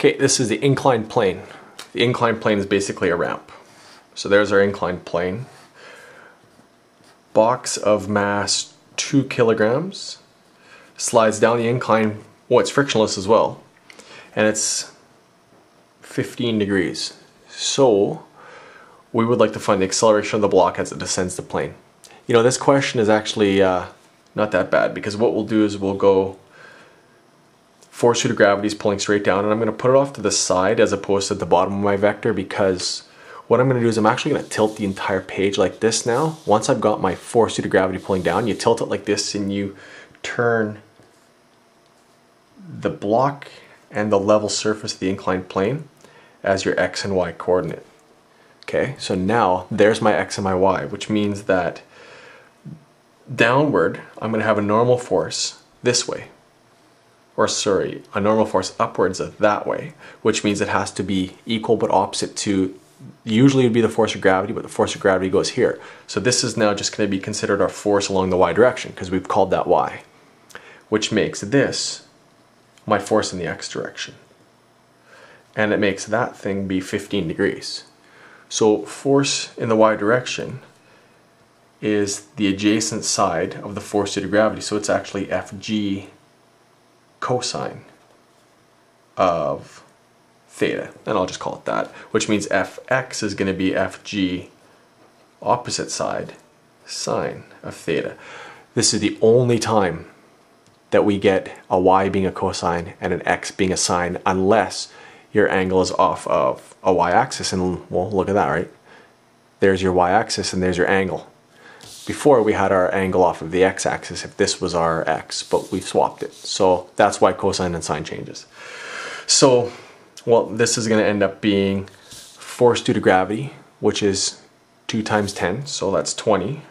Okay, this is the inclined plane. The inclined plane is basically a ramp. So there's our inclined plane. Box of mass 2 kilograms slides down the incline. Well, it's frictionless as well. And it's 15 degrees. So we would like to find the acceleration of the block as it descends the plane. You know, this question is actually not that bad, because what we'll do is we'll go force due to gravity is pulling straight down, and I'm going to put it off to the side as opposed to the bottom of my vector, because what I'm going to do is I'm actually going to tilt the entire page like this now. Once I've got my force due to gravity pulling down, you tilt it like this and you turn the block and the level surface of the inclined plane as your x and y coordinate. Okay, so now there's my x and my y, which means that downward I'm going to have a normal force this way, or sorry, a normal force upwards that way, which means it has to be equal but opposite to, usually it would be the force of gravity, but the force of gravity goes here. So this is now just going to be considered our force along the y direction, because we've called that y, which makes this my force in the x direction. And it makes that thing be 15 degrees. So force in the y direction is the adjacent side of the force due to gravity, so it's actually Fg cosine of theta, and I'll just call it that, which means Fx is going to be Fg opposite side sine of theta. This is the only time that we get a y being a cosine and an x being a sine, unless your angle is off of a y-axis, and well, look at that, right? There's your y-axis and there's your angle. Before we had our angle off of the x-axis if this was our x, but we've swapped it. So that's why cosine and sine changes. So, well, this is going to end up being force due to gravity, which is 2 times 10, so that's 20,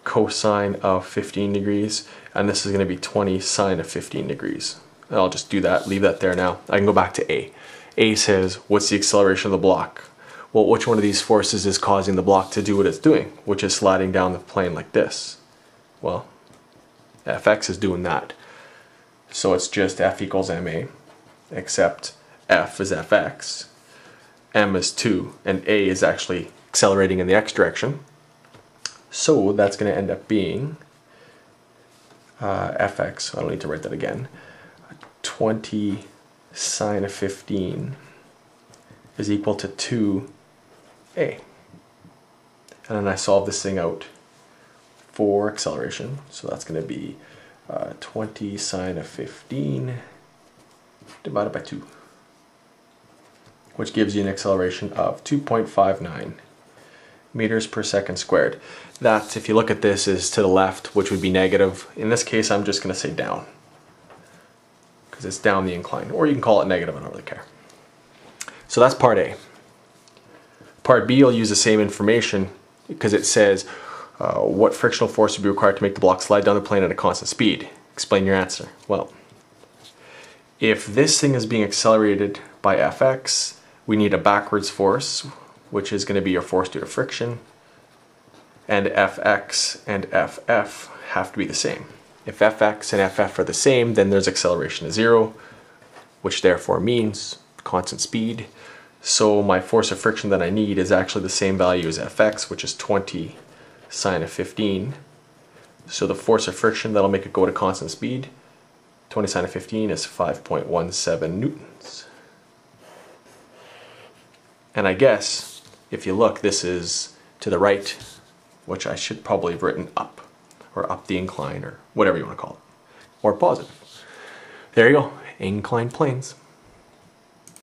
cosine of 15 degrees, and this is going to be 20 sine of 15 degrees. And I'll just do that, leave that there now. I can go back to A. A says, what's the acceleration of the block? Well, which one of these forces is causing the block to do what it's doing, which is sliding down the plane like this? Well, Fx is doing that. So it's just F equals ma, except F is Fx, m is 2, and A is actually accelerating in the x direction. So that's going to end up being Fx, I don't need to write that again, 20 sine of 15 is equal to 2a. And then I solve this thing out for acceleration, so that's going to be 20 sine of 15 divided by 2, which gives you an acceleration of 2.59 meters per second squared. That, if you look at this, is to the left, which would be negative. In this case, I'm just going to say down, because it's down the incline, or you can call it negative, I don't really care. So that's part A. Part B will use the same information, because it says what frictional force would be required to make the block slide down the plane at a constant speed. Explain your answer. Well, if this thing is being accelerated by Fx, we need a backwards force, which is going to be your force due to friction, and Fx and Ff have to be the same. If Fx and Ff are the same, then there's acceleration of 0, which therefore means constant speed. So my force of friction that I need is actually the same value as Fx, which is 20 sine of 15. So the force of friction that'll make it go to constant speed, 20 sine of 15 is 5.17 newtons. And I guess, if you look, this is to the right, which I should probably have written up, or up the incline, or whatever you want to call it, or positive. There you go, inclined planes.